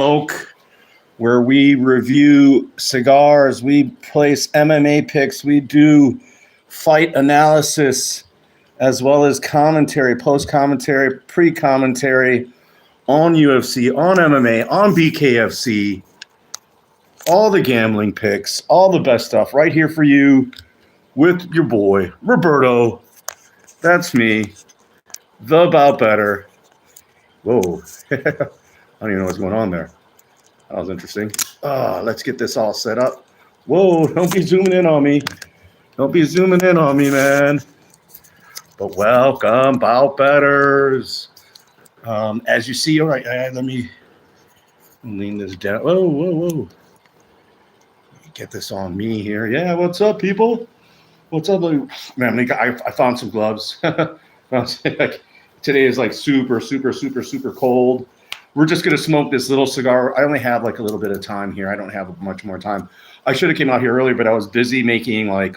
Smoke, where we review cigars, we place MMA picks, we do fight analysis, as well as commentary, post commentary, pre commentary on UFC, on MMA, on BKFC, all the gambling picks, all the best stuff right here for you with your boy, Roberto. That's me, the About Better. Whoa. I don't even know what's going on there. That was interesting. Let's get this all set up. Whoa, don't be zooming in on me. Don't be zooming in on me, man. But welcome, Bout Betters. As you see, all right, let me lean this down. Whoa. Get this on me here. Yeah, what's up, people? What's up? Man, I found some gloves. Today is like super cold. We're just going to smoke this little cigar. I only have like a little bit of time here. I don't have much more time. I should have came out here earlier, but I was busy making like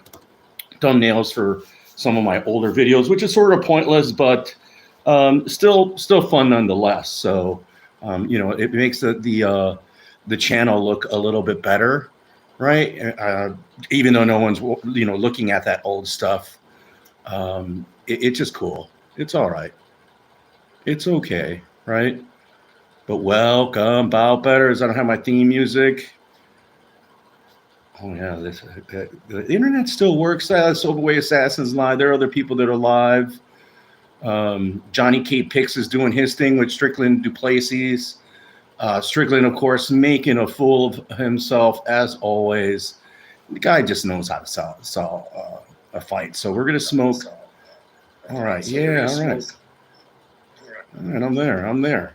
thumbnails for some of my older videos, which is sort of pointless, but still fun nonetheless. So, it makes the channel look a little bit better, right? Even though no one's, looking at that old stuff. It's just cool. It's all right. It's okay, right? But welcome, Bout Betters. I don't have my theme music. Oh, yeah, the internet still works. Overway Assassins live. There are other people that are live. Johnny K. Picks is doing his thing with Strickland Duplessis. Strickland, of course, making a fool of himself, as always. The guy just knows how to sell a fight. So we're going to smoke. All right, yeah, all right. All right, I'm there.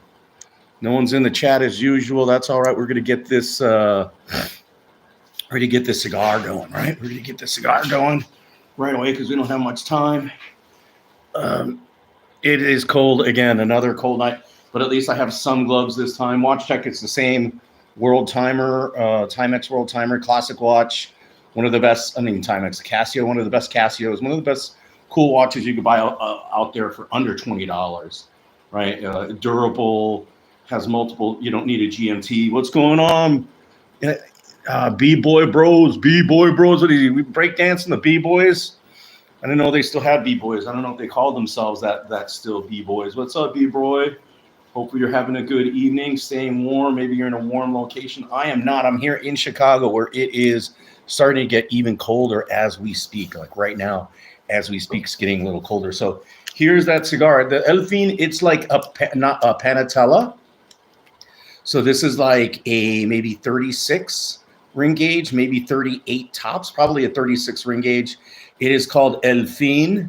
No one's in the chat as usual. That's all right. We're going to get this cigar going, right? We're going to get the cigar going right away because we don't have much time. It is cold again, another cold night, but at least I have some gloves this time. Watch check, it's the same world timer, Timex World Timer, classic watch. One of the best, Timex Casio, one of the best Casios, one of the best cool watches you could buy out there for under $20, right? Durable. Has multiple, you don't need a GMT. What's going on? B-boy bros. What are you, we breakdancing the B-boys? I didn't know they still had B-boys. I don't know if they call themselves that still B-boys. What's up, B-boy? Hopefully you're having a good evening, staying warm. Maybe you're in a warm location. I am not. I'm here in Chicago where it is starting to get even colder as we speak. Like right now, as we speak, it's getting a little colder. So here's that cigar. The El Fin, it's like not a Panatella. So this is like a maybe 36 ring gauge, maybe 38 tops, probably a 36 ring gauge. It is called El Fin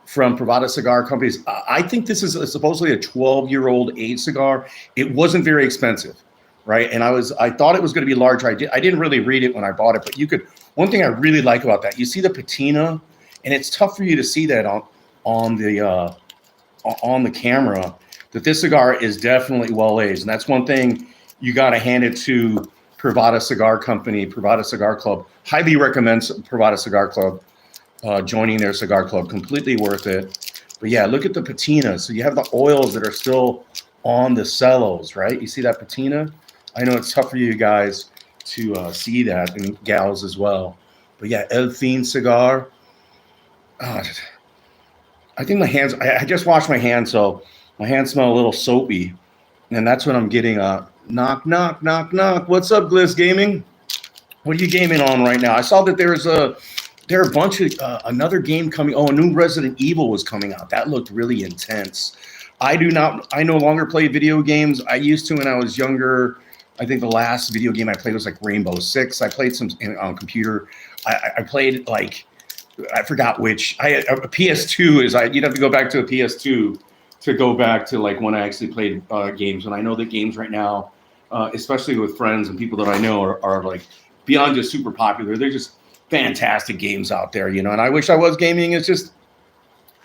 from Privada Cigar Companies. I think this is supposedly a 12-year-old age cigar. It wasn't very expensive, right? And I thought it was going to be larger. I didn't really read it when I bought it, but you could. One thing I really like about that, you see the patina, and it's tough for you to see that on the camera. That this cigar is definitely well aged, and that's one thing you got to hand it to Privada Cigar Company, Privada Cigar Club. Highly recommend Privada Cigar Club joining their cigar club. Completely worth it. But yeah, look at the patina. So you have the oils that are still on the cellos, right? You see that patina? I know it's tough for you guys to see that, and gals as well. But yeah, El Fin cigar. I think my hands. I just washed my hands, so. My hands smell a little soapy, and that's what I'm getting. Knock. What's up, Gliss Gaming? What are you gaming on right now? I saw that there are a bunch of another game coming. Oh, a new Resident Evil was coming out. That looked really intense. I no longer play video games. I used to when I was younger. I think the last video game I played was like Rainbow Six. I played some on computer. I played like, I forgot which. A PS2 is, you'd have to go back to a PS2 to go back to like when I actually played games. And I know that games right now, especially with friends and people that I know are like beyond just super popular. They're just fantastic games out there, and I wish I was gaming. It's just,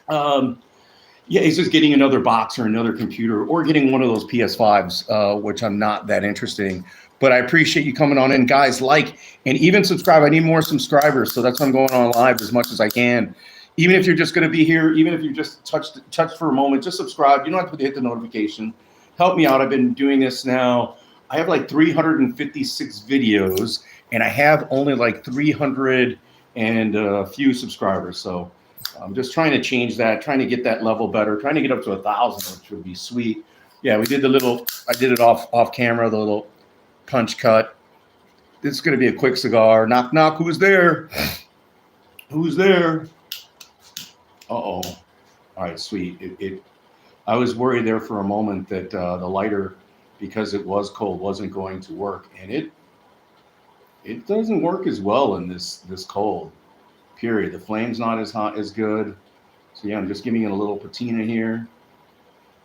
it's just getting another box or another computer or getting one of those PS5s, which I'm not that interested in. But I appreciate you coming on in, guys. Like, and even subscribe. I need more subscribers. So that's why I'm going on live as much as I can. Even if you're just going to be here, even if you just touched for a moment, just subscribe. You don't have to hit the notification. Help me out. I've been doing this now. I have like 356 videos, and I have only like 300 and a few subscribers. So I'm just trying to change that, trying to get that level better, trying to get up to 1,000, which would be sweet. Yeah, we did the little. I did it off camera, the little punch cut. This is going to be a quick cigar. Knock knock. Who's there? Who's there? Uh-oh. All right, sweet. I was worried there for a moment that the lighter, because it was cold, wasn't going to work, and it doesn't work as well in this cold. Period. The flame's not as hot as good. So yeah, I'm just giving it a little patina here.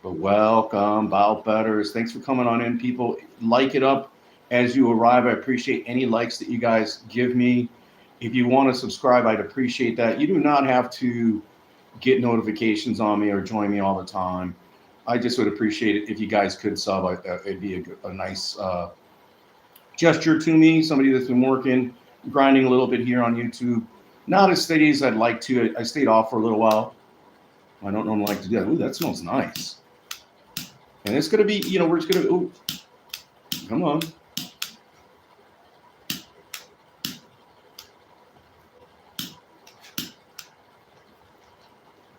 But welcome, Bow Betters. Thanks for coming on in, people. Like it up as you arrive. I appreciate any likes that you guys give me. If you want to subscribe, I'd appreciate that. You do not have to get notifications on me or join me all the time. I just would appreciate it if you guys could sub. It'd be a nice gesture to me. Somebody that's been working, grinding a little bit here on YouTube. Not as steady as I'd like to. I stayed off for a little while. I don't normally like to do that. Ooh, that smells nice. And it's going to be, we're just going to, ooh, come on.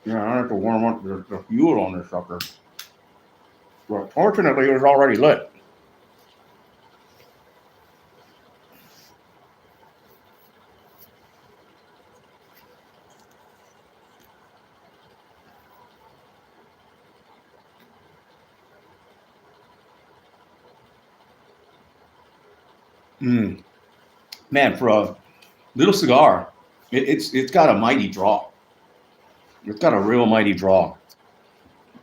Yeah, I have to warm up the fuel on this sucker. But fortunately, it was already lit. Man, for a little cigar, it's got a mighty draw. It's got a real mighty draw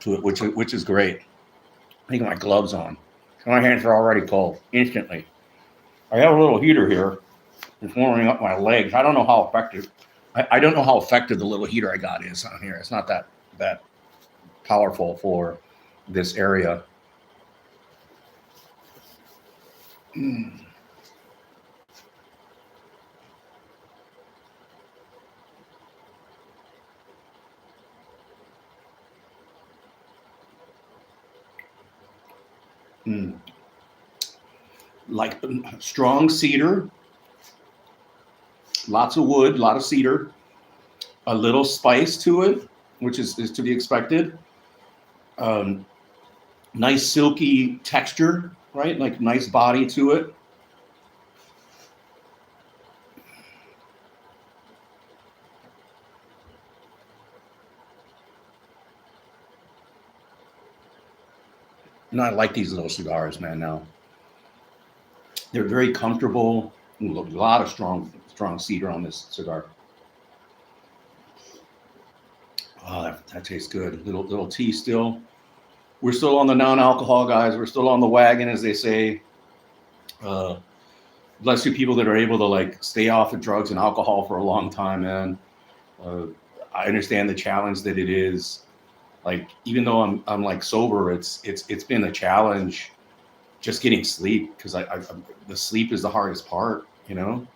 to it, which is great. I think my gloves on. My hands are already cold instantly. I have a little heater here. It's warming up my legs. I don't know how effective. I don't know how effective the little heater I got is on here. It's not that powerful for this area. Like strong cedar, lots of wood, a lot of cedar, a little spice to it, which is to be expected. Nice silky texture, right? Like nice body to it. I like these little cigars, man. Now they're very comfortable. A lot of strong cedar on this cigar. Oh, that tastes good. Little tea still. We're still on the non-alcohol, guys. We're still on the wagon, as they say. Bless you, people that are able to like stay off of drugs and alcohol for a long time, man. I understand the challenge that it is. Like, even though I'm like sober, it's been a challenge just getting sleep, because the sleep is the hardest part, and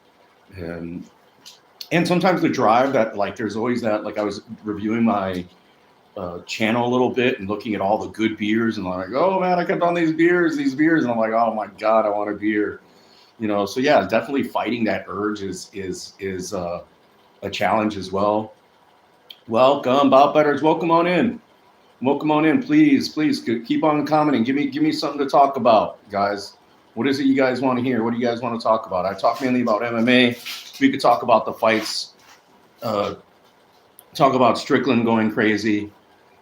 sometimes the drive, that like there's always that, like I was reviewing my channel a little bit and looking at all the good beers, and I'm like, oh man, I kept on these beers, and I'm like, oh my god, I want a beer, so yeah, definitely fighting that urge is a challenge as well. Welcome, Bob Betters. Welcome on in. Please keep on commenting. Give me something to talk about, guys. What is it you guys want to hear? What do you guys want to talk about? I talk mainly about MMA. We could talk about the fights. Talk about Strickland going crazy.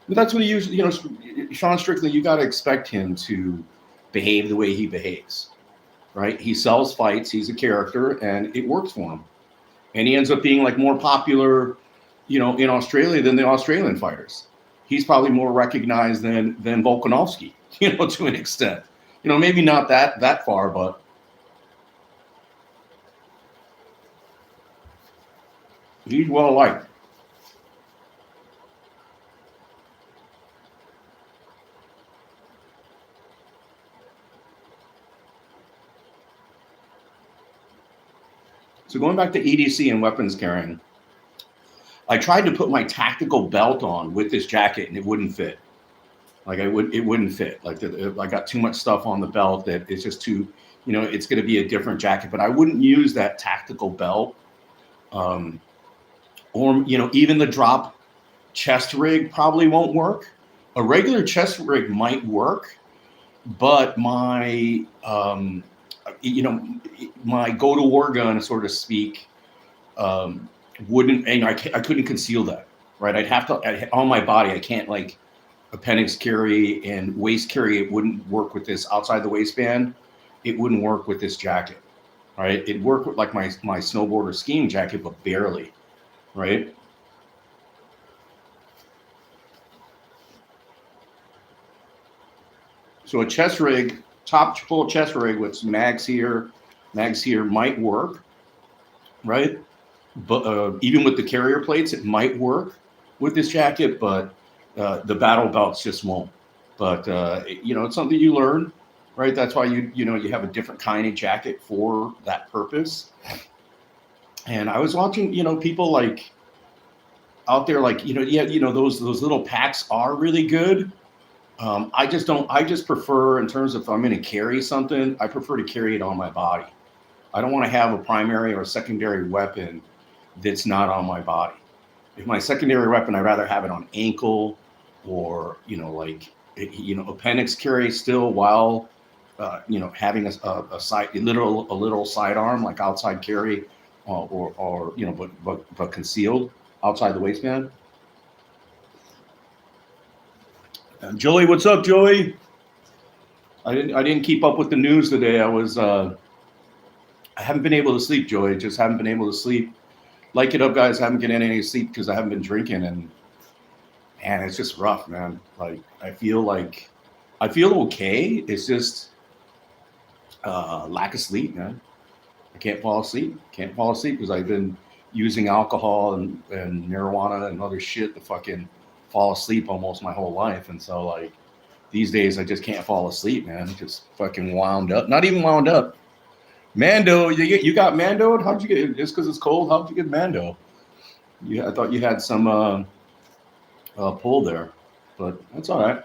But that's what he usually, Sean Strickland, you got to expect him to behave the way he behaves, right? He sells fights. He's a character, and it works for him. And he ends up being like more popular, in Australia than the Australian fighters. He's probably more recognized than Volkanovski, to an extent. Maybe not that far, but he's well liked. So going back to EDC and weapons carrying, I tried to put my tactical belt on with this jacket and it wouldn't fit. Like it wouldn't fit. Like I got too much stuff on the belt that it's just too, it's going to be a different jacket. But I wouldn't use that tactical belt, um, or even the drop chest rig probably won't work. A regular chest rig might work, but you know, my go to war gun, so to speak, um, wouldn't, and I couldn't conceal that, right? I'd have to on my body. I can't like appendix carry and waist carry. It wouldn't work with this outside the waistband. It wouldn't work with this jacket, right? It'd work with like my snowboarder skiing jacket, but barely, right? So a chest rig, top full chest rig with some mags here might work, right? But even with the carrier plates, it might work with this jacket, but the battle belts just won't. But it's something you learn, right? That's why you have a different kind of jacket for that purpose. And I was watching, people like out there, like yeah, those little packs are really good. I just don't. I just prefer, in terms of if I'm going to carry something, I prefer to carry it on my body. I don't want to have a primary or secondary weapon that's not on my body. If my secondary weapon, I'd rather have it on ankle, or appendix carry still, while having a side a little sidearm, like outside carry, or but concealed outside the waistband. And Joey, what's up, Joey? I didn't keep up with the news today. I haven't been able to sleep, Joey. Just haven't been able to sleep. Like it up, guys. Haven't getting any sleep because I haven't been drinking, and man, it's just rough, man. Like I feel okay. It's just lack of sleep, man. I can't fall asleep. Can't fall asleep because I've been using alcohol and marijuana and other shit to fucking fall asleep almost my whole life. And so like these days I just can't fall asleep, man. Just fucking wound up. Not even wound up. Mando, you got Mandoed? How'd you get, just because it's cold? How'd you get Mando? I thought you had some pull there, but that's all right.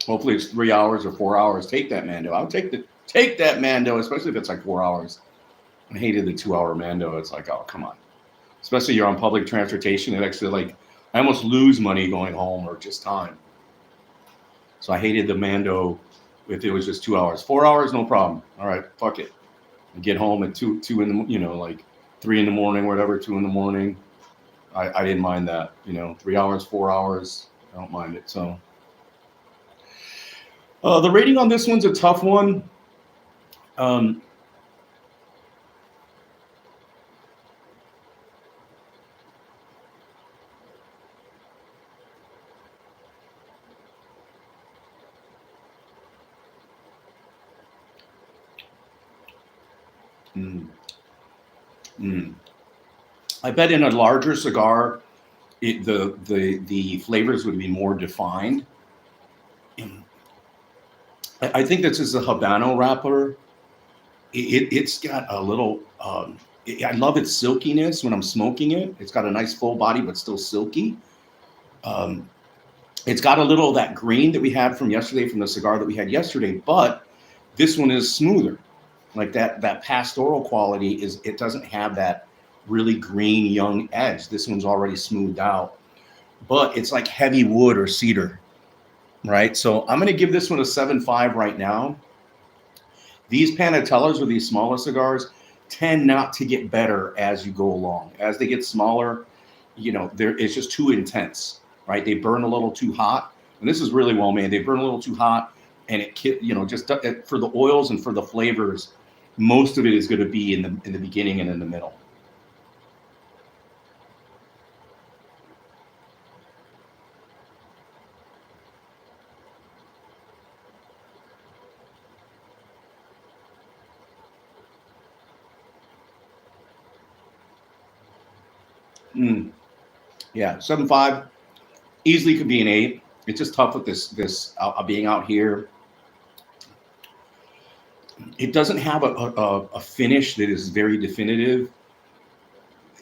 Hopefully it's 3 hours or 4 hours. Take that Mando. I'll take that Mando, especially if it's like 4 hours. I hated the 2 hour Mando. It's like, oh, come on. Especially you're on public transportation. It actually, like, I almost lose money going home or just time. So I hated the Mando if it was just 2 hours. 4 hours, no problem. All right, fuck it. I get home at two in the, like 3 in the morning, whatever, 2 in the morning. I didn't mind that. 3 hours, 4 hours, I don't mind it. So the rating on this one's a tough one. Um, mm, mm. I bet in a larger cigar, the flavors would be more defined. I think this is a Habano wrapper. It's got a little. I love its silkiness when I'm smoking it. It's got a nice full body, but still silky. Um, it's got a little of that green that we had from yesterday, from the cigar that we had yesterday, but this one is smoother. Like that pastoral quality is. It doesn't have that really green young edge. This one's already smoothed out, but it's like heavy wood or cedar, right? So I'm going to give this one a 7.5 right now. These Panatellas, or these smaller cigars, tend not to get better as you go along. As they get smaller, it's just too intense, right? They burn a little too hot, and this is really well made. They burn a little too hot, and just for the oils and for the flavors, most of it is going to be in the beginning and in the middle. Mm, yeah, 7.5 easily could be an 8. It's just tough with this being out here. It doesn't have a finish that is very definitive.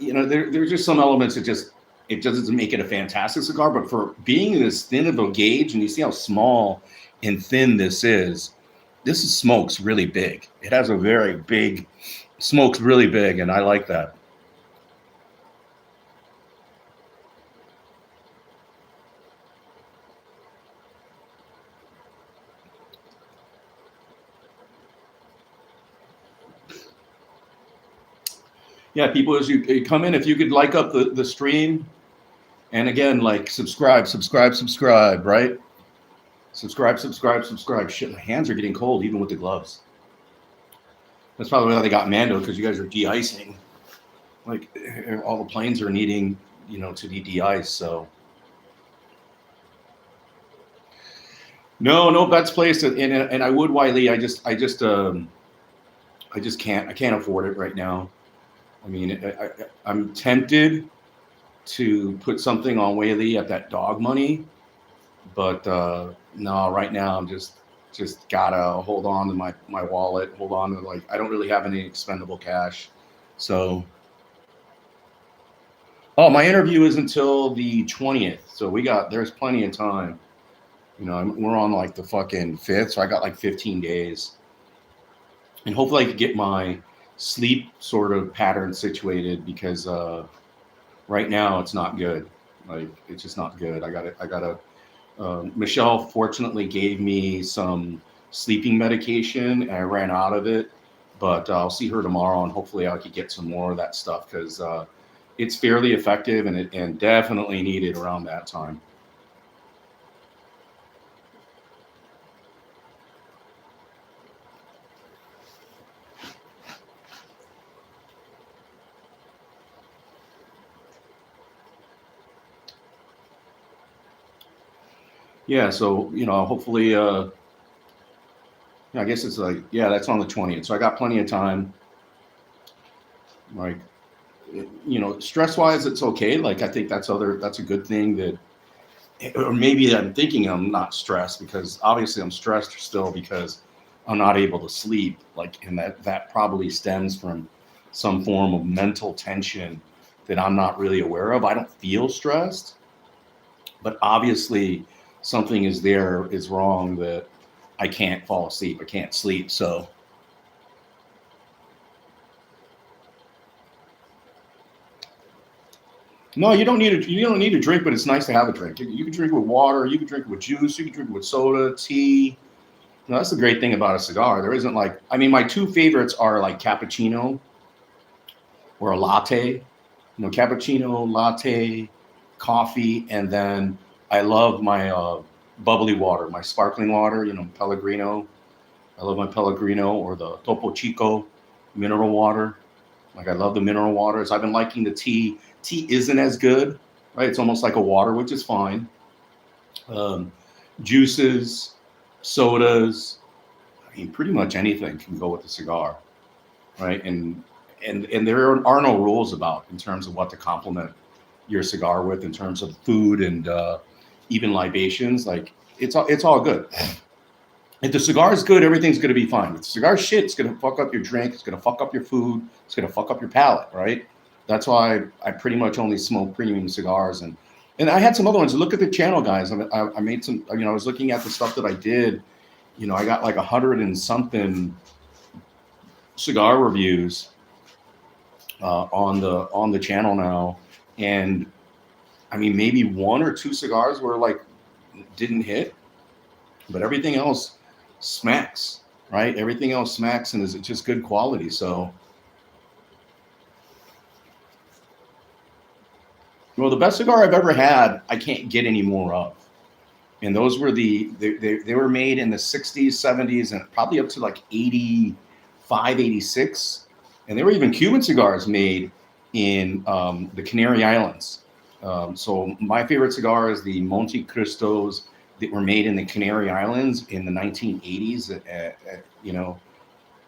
There's just some elements that just it doesn't make it a fantastic cigar. But for being this thin of a gauge, and you see how small and thin this smokes really big. It has a very big smokes really big, and I like that. Yeah, people, as you come in, if you could like up the stream, and again, like subscribe, right? Subscribe. Shit, my hands are getting cold even with the gloves. That's probably why they got Mando, because you guys are de-icing. Like all the planes are needing, to be de-iced. So no bets placed, and I would, Wiley. I just can't. I can't afford it right now. I mean, I'm tempted to put something on Whaley at that dog money, but no, right now I'm just gotta hold on to my wallet, hold on to, like, I don't really have any expendable cash. So, oh, my interview is until the 20th, so there's plenty of time. We're on like the fucking 5th, so I got like 15 days, and hopefully I could get my sleep sort of pattern situated, because right now it's not good. Like, it's just not good. I gotta Michelle fortunately gave me some sleeping medication, and I ran out of it, but I'll see her tomorrow, and hopefully I could get some more of that stuff, because it's fairly effective, and definitely needed around that time. Yeah, so hopefully, I guess it's like, yeah, that's on the 20th, so I got plenty of time. Like, stress wise, it's okay. Like, I think that's a good thing, that, or maybe I'm thinking I'm not stressed, because obviously I'm stressed still, because I'm not able to sleep. Like, and that probably stems from some form of mental tension that I'm not really aware of. I don't feel stressed, but obviously something is wrong, that I can't fall asleep. I can't sleep. So no, you don't need to drink, but it's nice to have a drink. You can drink it with water, you can drink it with juice, you can drink it with soda, tea. That's the great thing about a cigar. There isn't, like, I mean, my two favorites are like cappuccino or a latte. Cappuccino, latte, coffee, and then I love my bubbly water, my sparkling water. Pellegrino. I love my Pellegrino, or the Topo Chico mineral water. Like, I love the mineral waters. I've been liking the tea. Tea isn't as good, right? It's almost like a water, which is fine. Um, Juices, sodas. I mean, pretty much anything can go with a cigar, right? And there are no rules about, in terms of what to complement your cigar with, in terms of food, and even libations. Like, it's all good. If the cigar is good, everything's going to be fine. If the cigar is shit, it's going to fuck up your drink. It's going to fuck up your food. It's going to fuck up your palate, right? That's why I pretty much only smoke premium cigars, and I had some other ones. Look at the channel, guys. I made some. I was looking at the stuff that I did. I got like 100 and something cigar reviews on the channel now, and I mean, maybe one or two cigars were like didn't hit, but everything else smacks, right? Everything else smacks, and is just good quality. So, well, the best cigar I've ever had, I can't get any more of. And those were they were made in the 60s, 70s, and probably up to like 85, 86. And there were even Cuban cigars made in the Canary Islands. So my favorite cigar is the Monte Cristos that were made in the Canary Islands in the 1980s.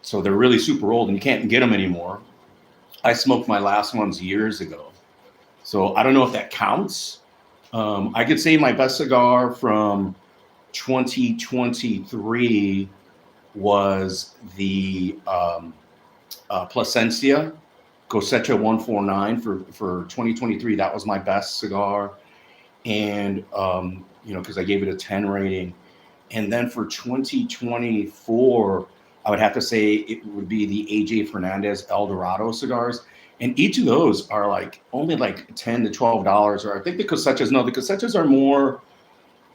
So they're really super old, and you can't get them anymore. I smoked my last ones years ago, so I don't know if that counts. I could say my best cigar from 2023 was the Plasencia Cosecha 149 for 2023. That was my best cigar. And, because I gave it a 10 rating. And then for 2024, I would have to say it would be the AJ Fernandez El Dorado cigars. And each of those are like only like $10 to $12. Or I think the cosechas are more,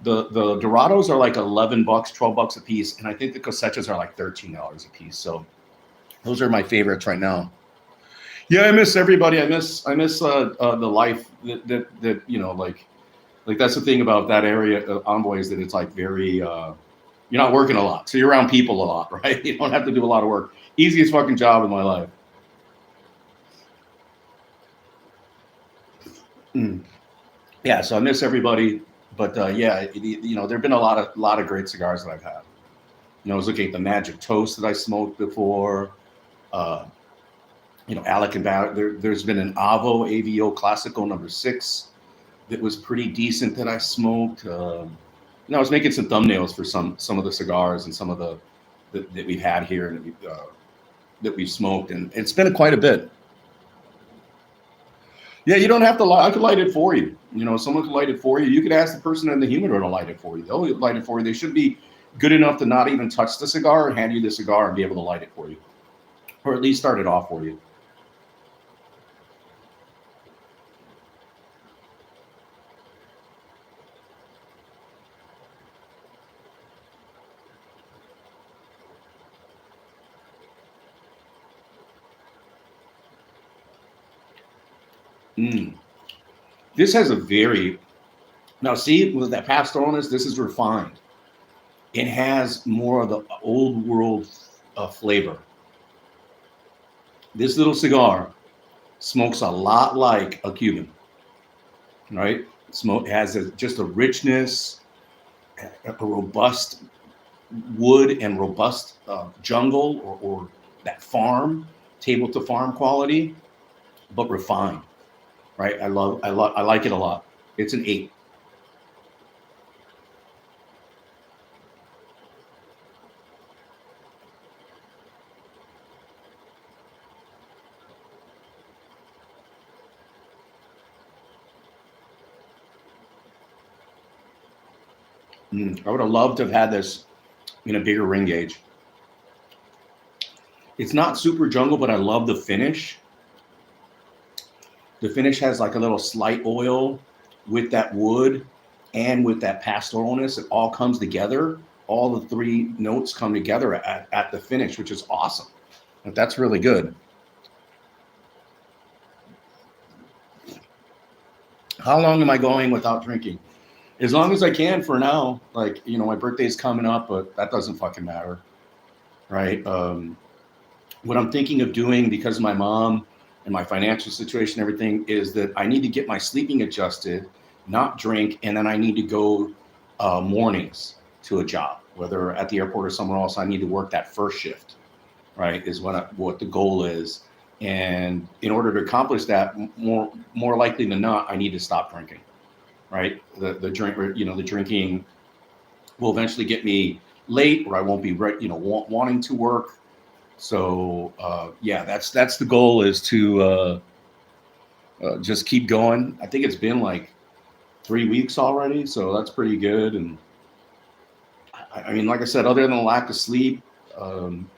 the Dorados are like $11, $12 a piece. And I think the cosechas are like $13 a piece. So those are my favorites right now. Yeah, I miss everybody. I miss the life that like that's the thing about that area of Envoy is that it's like very you're not working a lot, so you're around people a lot, right? You don't have to do a lot of work. Easiest fucking job in my life. Mm. Yeah, so I miss everybody, but yeah, there've been a lot of great cigars that I've had. I was looking at the Magic Toast that I smoked before. Uh, Alec and Bauer. There's been an AVO Classico #6 that was pretty decent that I smoked. I was making some thumbnails for some of the cigars and some of the that we've had here and that we've smoked, and it's been quite a bit. Yeah, you don't have to light. I could light it for you. Someone could light it for you. You could ask the person in the humidor to light it for you. They'll light it for you. They should be good enough to not even touch the cigar and hand you the cigar and be able to light it for you, or at least start it off for you. Mm. This has a very now see with that pastoralness. This is refined. It has more of the old world flavor. This little cigar smokes a lot like a Cuban, right? Smoke has just a richness, a robust wood and robust jungle or that farm, table to farm quality, but refined, right? I like it a lot. It's an 8. I would have loved to have had this in a bigger ring gauge. It's not super jungle, but I love the finish. The finish has like a little slight oil with that wood and with that pastoralness. It all comes together. All the 3 notes come together at the finish, which is awesome. That's really good. How long am I going without drinking? As long as I can for now. Like, my birthday's coming up, but that doesn't fucking matter. Right. What I'm thinking of doing because of my mom and my financial situation, and everything, is that I need to get my sleeping adjusted, not drink, and then I need to go mornings to a job, whether at the airport or somewhere else. I need to work that first shift, right? Is what the goal is, and in order to accomplish that, more likely than not, I need to stop drinking, right? The drink, the drinking will eventually get me late, or I won't be right, wanting to work. So yeah, that's the goal, is to just keep going. I think it's been like 3 weeks already, so that's pretty good. And I mean, like I said, other than the lack of sleep, um,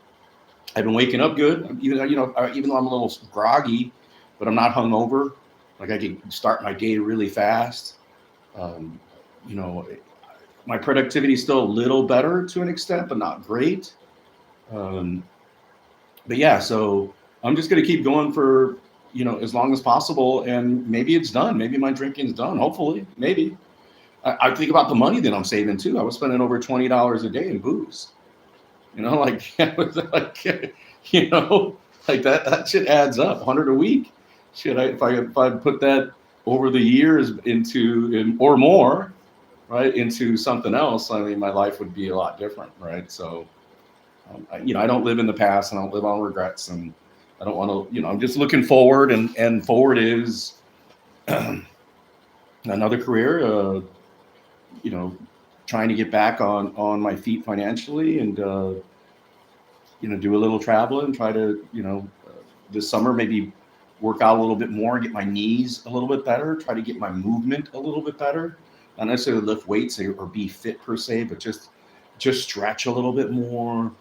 I've been waking up good. Even though I'm a little groggy, but I'm not hungover. Like I can start my day really fast. Um, you know, my productivity is still a little better to an extent, but not great. Um, but yeah, so I'm just gonna keep going for as long as possible, and maybe it's done. Maybe my drinking's done. Hopefully, maybe. I think about the money that I'm saving too. I was spending over $20 a day in booze. Like like like that shit adds up. 100 a week. Shit, if I put that over the years or more, right, into something else, I mean, my life would be a lot different, right? So, I don't live in the past, and I don't live on regrets, and I don't want to, I'm just looking forward, and forward is another career, you know, trying to get back on my feet financially, and do a little traveling, try to, this summer maybe work out a little bit more, get my knees a little bit better, try to get my movement a little bit better. Not necessarily lift weights or be fit per se, but just stretch a little bit more,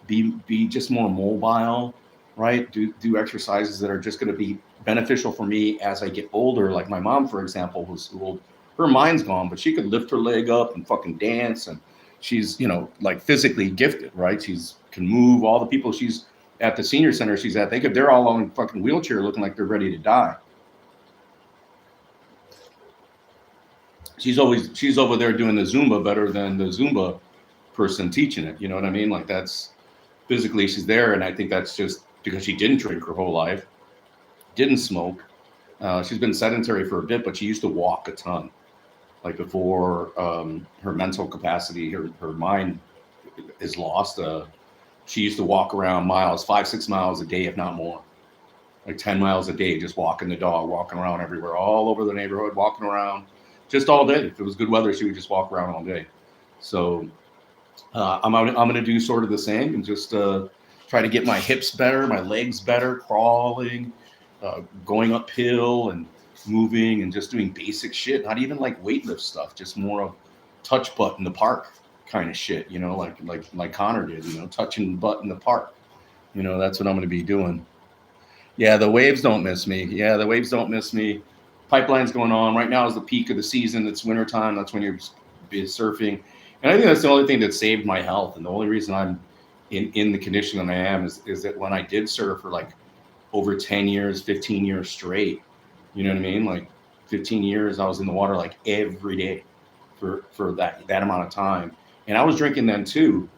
be just more mobile, right? Do exercises that are just going to be beneficial for me as I get older. Like my mom, for example, who's old, her mind's gone, but she could lift her leg up and fucking dance, and she's like physically gifted, right? She's can move. All the people she's at the senior center she's at, they're all on fucking wheelchair looking like they're ready to die. She's over there doing the Zumba better than the Zumba person teaching it. You know what I mean? Like that's physically she's there, and I think that's just because she didn't drink her whole life, didn't smoke. She's been sedentary for a bit, but she used to walk a ton. Like before her mental capacity, her mind is lost. She used to walk around miles, 5-6 miles a day, if not more. Like 10 miles a day, just walking the dog, walking around everywhere, all over the neighborhood, walking around just all day. If it was good weather, she would just walk around all day. So I'm going to do sort of the same and just try to get my hips better, my legs better, crawling, going uphill and moving and just doing basic shit. Not even like weightlift stuff, just more of touch butt in the park kind of shit, like Connor did, touching butt in the park. That's what I'm going to be doing. Yeah, the waves don't miss me. Pipeline's going on. Right now is the peak of the season. It's wintertime. That's when you're surfing. And I think that's the only thing that saved my health. And the only reason I'm in the condition that I am is that when I did surf for like over 10 years, 15 years straight, you know what I mean? Like 15 years, I was in the water like every day for that amount of time. And I was drinking then too.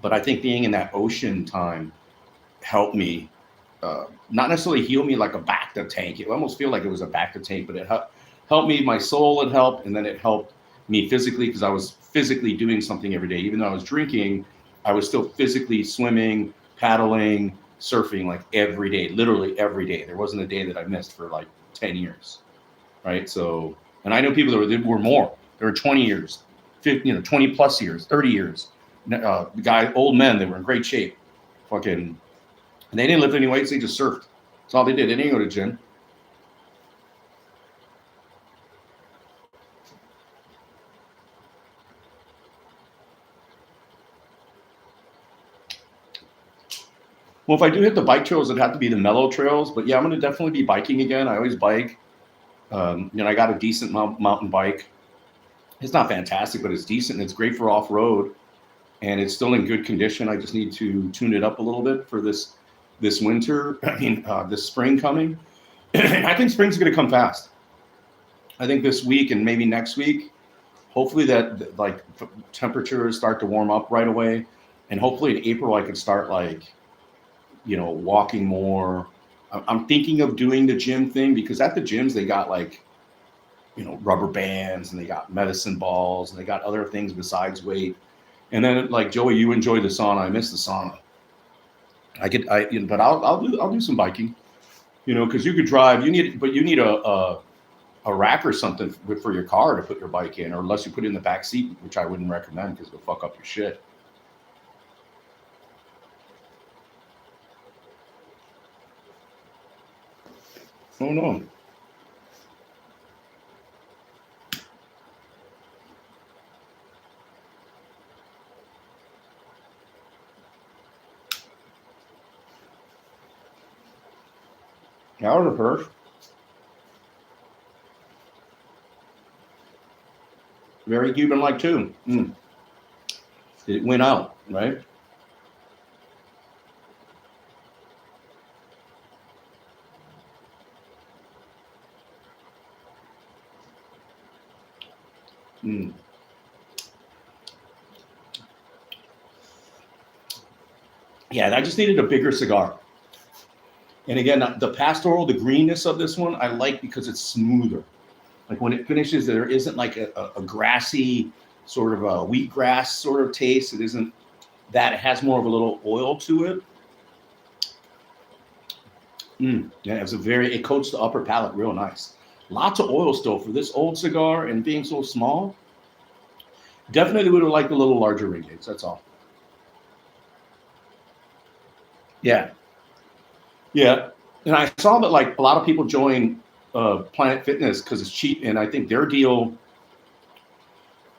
But I think being in that ocean time helped me, not necessarily heal me like a bacta tank. It almost feel like it was a bacta tank, but it helped me. My soul had helped, and then it helped me physically because I was physically doing something every day. Even though I was drinking, I was still physically swimming, paddling, surfing like every day, literally every day. There wasn't a day that I missed for like 10 years, right? So, and I know people that were more. There were 20 years, 50, 20 plus years, 30 years. Old men, they were in great shape. Fucking, and they didn't lift any weights, they just surfed. That's all they did. They didn't go to the gym. Well, if I do hit the bike trails, it'd have to be the mellow trails. But yeah, I'm going to definitely be biking again. I always bike. I got a decent mountain bike. It's not fantastic, but it's decent. And it's great for off-road. And it's still in good condition. I just need to tune it up a little bit for this winter. This spring coming. I think spring's going to come fast. I think this week and maybe next week, hopefully that like temperatures start to warm up right away. And hopefully in April, I could start like, walking more. I'm thinking of doing the gym thing because at the gyms, they got like, rubber bands and they got medicine balls and they got other things besides weight. And then like Joey, you enjoy the sauna. I miss the sauna. But I'll do some biking, because you could drive. You need a rack or something for your car to put your bike in, or unless you put it in the back seat, which I wouldn't recommend because it'll fuck up your shit. Oh no. Out of the purse. Very Cuban-like too. It went out, right? Yeah, I just needed a bigger cigar. And again, the pastoral, the greenness of this one, I like because it's smoother. Like when it finishes, there isn't like a grassy sort of a wheatgrass sort of taste. It isn't that. It has more of a little oil to it. Yeah, it coats the upper palate real nice. Lots of oil still for this old cigar and being so small. Definitely would have liked a little larger ring gauge. That's all. Yeah, yeah. And I saw that like a lot of people join Planet Fitness because it's cheap, and I think their deal.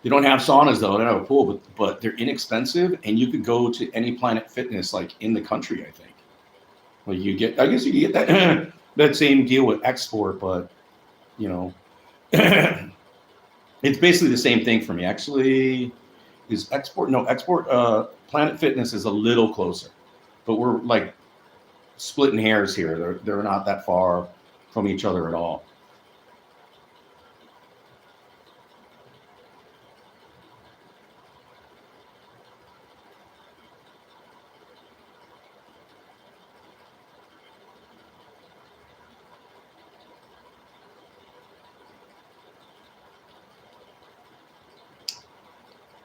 They don't have saunas though. They don't have a pool, but they're inexpensive, and you could go to any Planet Fitness like in the country. I think. Well, you get. I guess you get that that same deal with Export, but you know, it's basically the same thing for me. Actually, is Export? No, Export. Planet Fitness is a little closer, but we're like splitting hairs here. They're not that far from each other at all.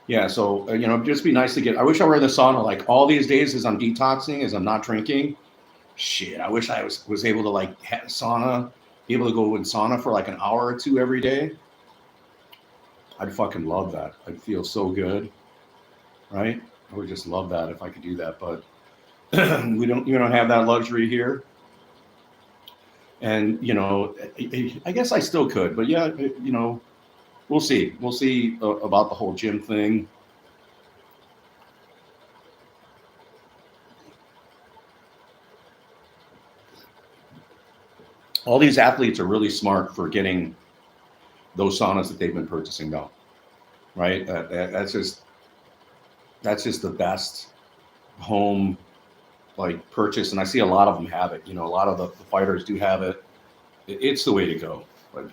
Yeah, so it'd just be nice to get. I wish I were in the sauna like all these days as I'm detoxing, as I'm not drinking. Shit, I wish I was able to like have sauna, be able to go in sauna for like an hour or two every day. I'd fucking love that. I'd feel so good, right? I would just love that if I could do that, but we don't have that luxury here. And I guess I still could, but yeah, we'll see. We'll see about the whole gym thing. All these athletes are really smart for getting those saunas that they've been purchasing though, right? That's just the best home like purchase, and I see a lot of them have it. A lot of the fighters do have it. It's the way to go. But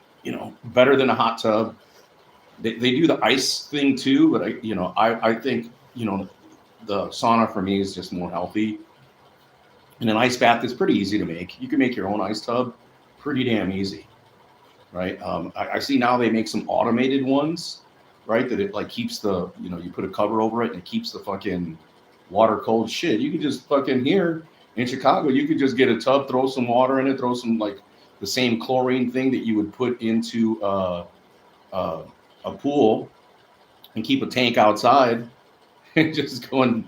better than a hot tub. They do the ice thing too, but I think the sauna for me is just more healthy. And an ice bath is pretty easy to make. You can make your own ice tub, pretty damn easy, right? I see now they make some automated ones, right? That it like keeps you put a cover over it and it keeps the fucking water cold. Shit, you could just fucking here in Chicago, you could just get a tub, throw some water in it, throw some like the same chlorine thing that you would put into uh, a pool, and keep a tank outside and just go and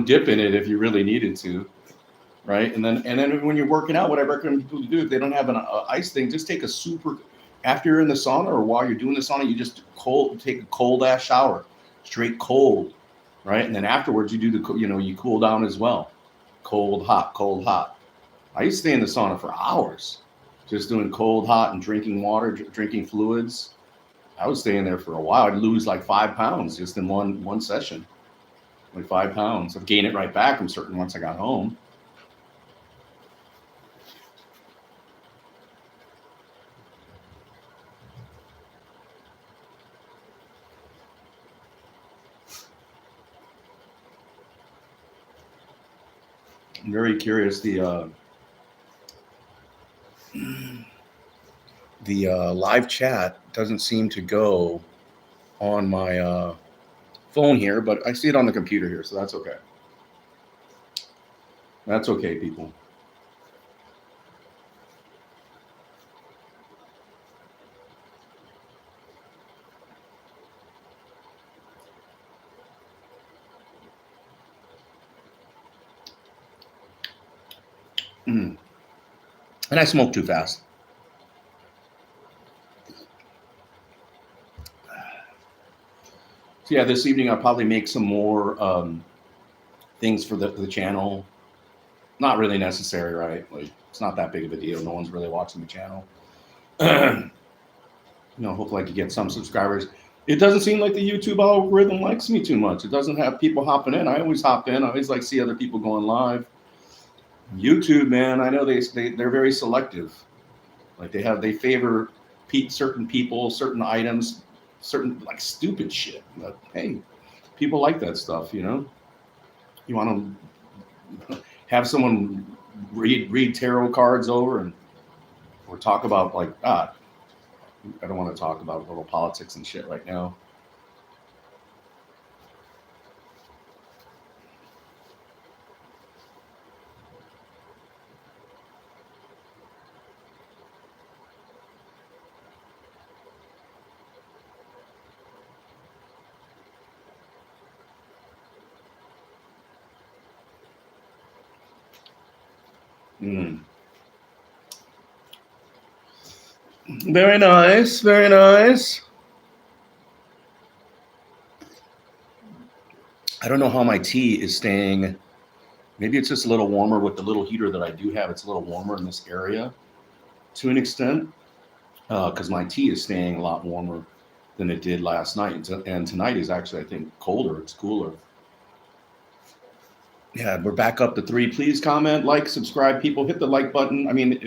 dip in it if you really needed to, right? And then when you're working out, what I recommend people to do if they don't have an ice thing, just take a super after you're in the sauna or while you're doing the sauna, you just take a cold ass shower, straight cold, right? And then afterwards, you do you cool down as well, cold hot, cold hot. I used to stay in the sauna for hours, just doing cold hot and drinking water, drinking fluids. I was staying there for a while. I'd lose like 5 pounds just in one session, like 5 pounds. I've gained it right back. I'm certain once I got home. I'm very curious. The live chat doesn't seem to go on my phone here, but I see it on the computer here, so that's okay. That's okay, people. Mm. And I smoke too fast. So yeah, this evening I'll probably make some more things for the channel. Not really necessary, right? Like it's not that big of a deal. No one's really watching the channel. Hopefully I could get some subscribers. It doesn't seem like the YouTube algorithm likes me too much. It doesn't have people hopping in. I always hop in. I always like see other people going live. YouTube, man, I know they're very selective. Like they favor certain people, certain items, certain like stupid shit. But hey, people like that stuff. You want to have someone read tarot cards over and or talk about like I don't want to talk about little politics and shit right now. Mm. Very nice. Very nice. I don't know how my tea is staying. Maybe it's just a little warmer with the little heater that I do have. It's a little warmer in this area to an extent because my tea is staying a lot warmer than it did last night. And tonight is actually, I think, colder. It's cooler. Yeah, we're back up to 3. Please comment, like, subscribe. People hit the like button. I mean,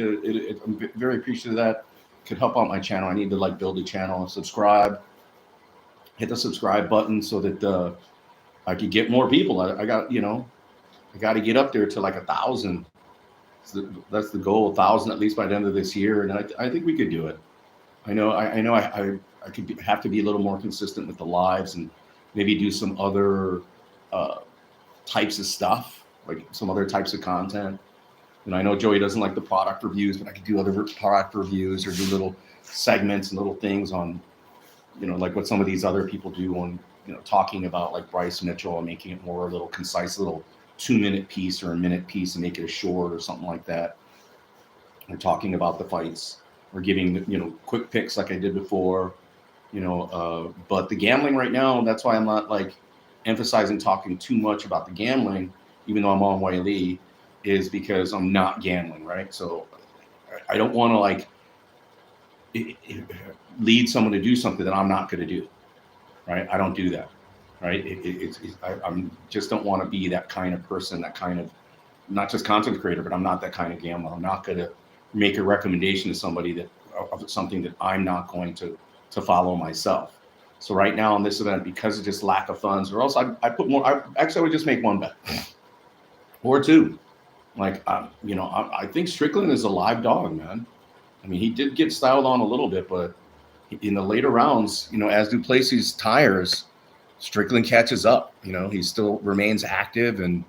I'm very appreciative of that. Could help out my channel. I need to like build a channel. Subscribe. Hit the subscribe button so that I could get more people. I got I got to get up there to like 1,000. That's the goal, 1,000 at least by the end of this year, and I think we could do it. I know I could have to be a little more consistent with the lives and maybe do some other types of stuff, like some other types of content. And I know Joey doesn't like the product reviews, but I could do other product reviews or do little segments and little things on, like what some of these other people do on, talking about like Bryce Mitchell and making it more a little concise, little 2-minute piece or a minute piece and make it a short or something like that. Or talking about the fights or giving, quick picks like I did before, but the gambling right now, that's why I'm not like emphasizing talking too much about the gambling, even though I'm on Wiley, is because I'm not gambling, right? So I don't want to like lead someone to do something that I'm not going to do, right? I don't do that, right? I'm just don't want to be that kind of person, that kind of not just content creator, but I'm not that kind of gambler. I'm not going to make a recommendation to somebody that of something that I'm not going to follow myself. So right now on this event, because of just lack of funds, or else I put more. I would just make 1 bet or 2. Like I think Strickland is a live dog, man. I mean, he did get styled on a little bit, but in the later rounds, as Duplessis tires, Strickland catches up. He still remains active, and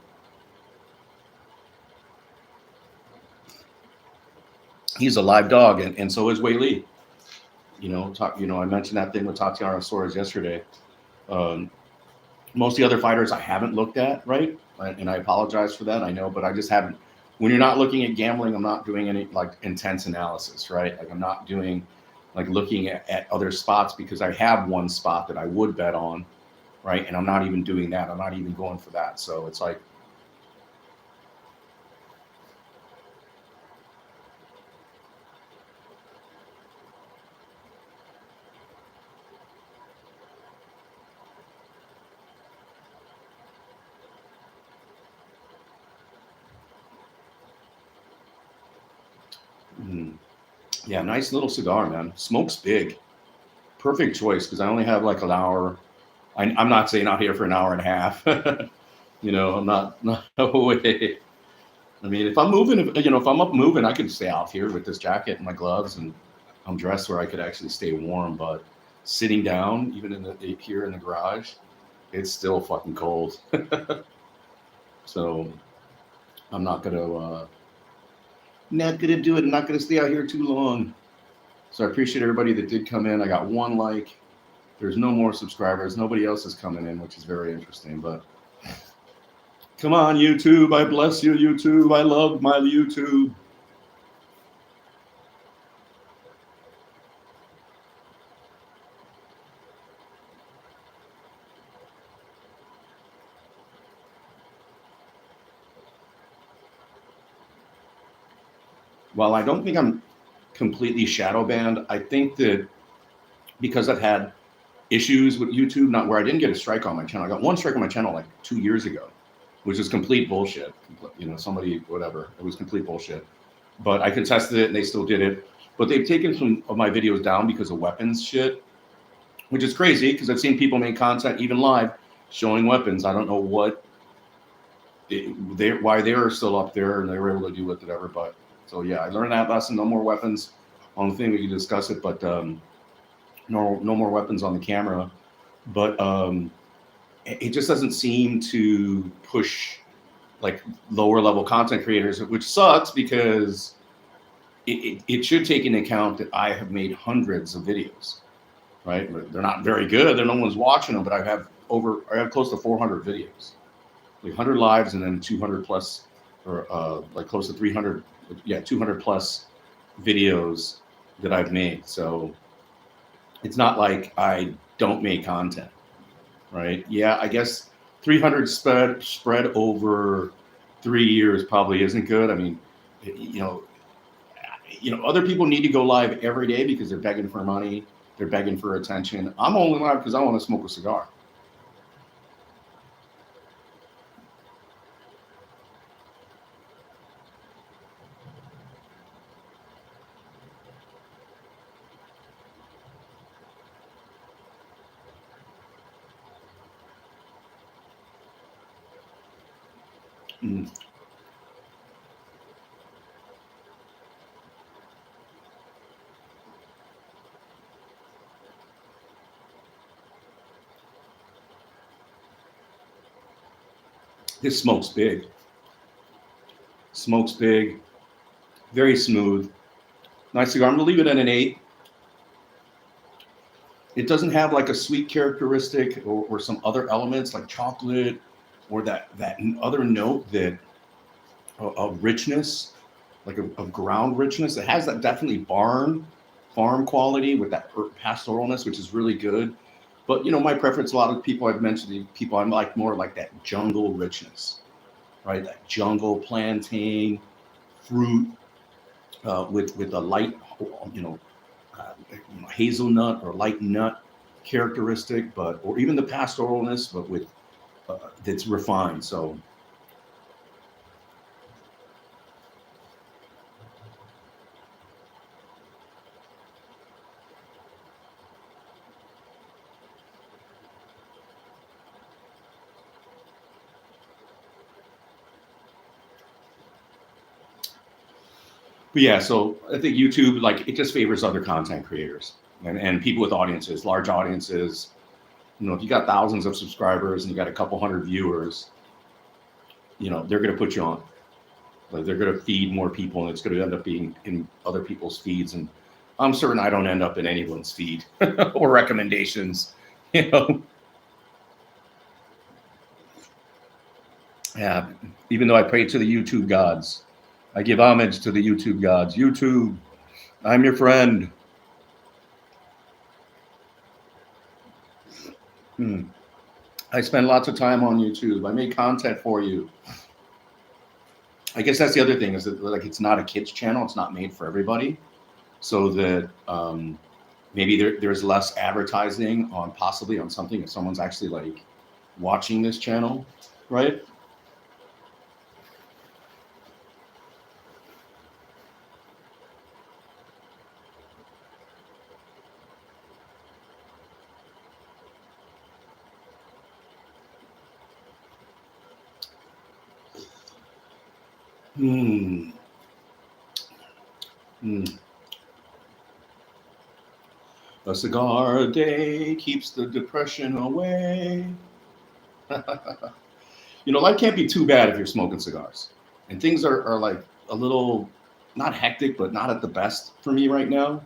he's a live dog, and so is Wei Li. I mentioned that thing with Tatiana Suarez yesterday. Most of the other fighters I haven't looked at, right? And I apologize for that. I know, but I just haven't. When you're not looking at gambling, I'm not doing any like intense analysis, right? Like I'm not doing like looking at other spots because I have one spot that I would bet on, right? And I'm not even doing that. I'm not even going for that. So it's like, yeah, nice little cigar, man. Smokes big. Perfect choice because I only have like an hour. I'm not saying out here for an hour and a half. I'm not no way. I mean, if I'm moving, if I'm up moving, I could stay out here with this jacket and my gloves, and I'm dressed where I could actually stay warm. But sitting down, even here in the garage, it's still fucking cold. So I'm not gonna do it. I'm not gonna stay out here too long. So I appreciate everybody that did come in. I got 1 like. There's no more subscribers. Nobody else is coming in, which is very interesting. But come on, YouTube. I bless you, YouTube. I love my YouTube. Well, I don't think I'm completely shadow banned. I think that because I've had issues with YouTube, not where I didn't get a strike on my channel. I got 1 strike on my channel like 2 years ago, which is complete bullshit. Somebody, whatever. It was complete bullshit. But I contested it and they still did it. But they've taken some of my videos down because of weapons shit, which is crazy because I've seen people make content even live showing weapons. I don't know why they are still up there and they were able to do whatever. But so yeah, I learned that lesson. No more weapons on the thing. We can discuss it, but no more weapons on the camera. But it just doesn't seem to push like lower level content creators, which sucks because it should take into account that I have made hundreds of videos, right? They're not very good. No one's watching them, but I have close to 400 videos, like 100 lives and then 200 plus, or like close to 300 yeah, 200 plus videos that I've made. So it's not like I don't make content, right? Yeah, I guess 300 spread over 3 years probably isn't good. I mean, you know, other people need to go live every day because they're begging for money, they're begging for attention. I'm only live because I want to smoke a cigar. Mm. This smokes big. Smokes big, very smooth. Nice cigar. I'm gonna leave it at an 8. It doesn't have like a sweet characteristic or some other elements like chocolate or that other note that of richness, like of ground richness. It has that definitely farm quality with that pastoralness, which is really good. But my preference, a lot of people I've mentioned, people I'm like more like that jungle richness, right? That jungle plantain fruit with a light, you know, hazelnut or light nut characteristic, but or even the pastoralness, but with that's refined. So but yeah, so I think YouTube, like, it just favors other content creators and people with audiences, large audiences. If you got thousands of subscribers and you got a couple hundred viewers, they're going to put you on. Like, they're going to feed more people, and it's going to end up being in other people's feeds. And I'm certain I don't end up in anyone's feed or recommendations. You know, yeah. Even though I pray to the YouTube gods, I give homage to the YouTube gods. YouTube, I'm your friend. Hmm. I spend lots of time on YouTube. I make content for you. I guess that's the other thing is that, like, it's not a kids channel. It's not made for everybody. So that maybe there's less advertising on possibly on something if someone's actually like watching this channel, right? Hmm. Hmm. A cigar a day keeps the depression away. Life can't be too bad if you're smoking cigars. And things are like a little, not hectic, but not at the best for me right now.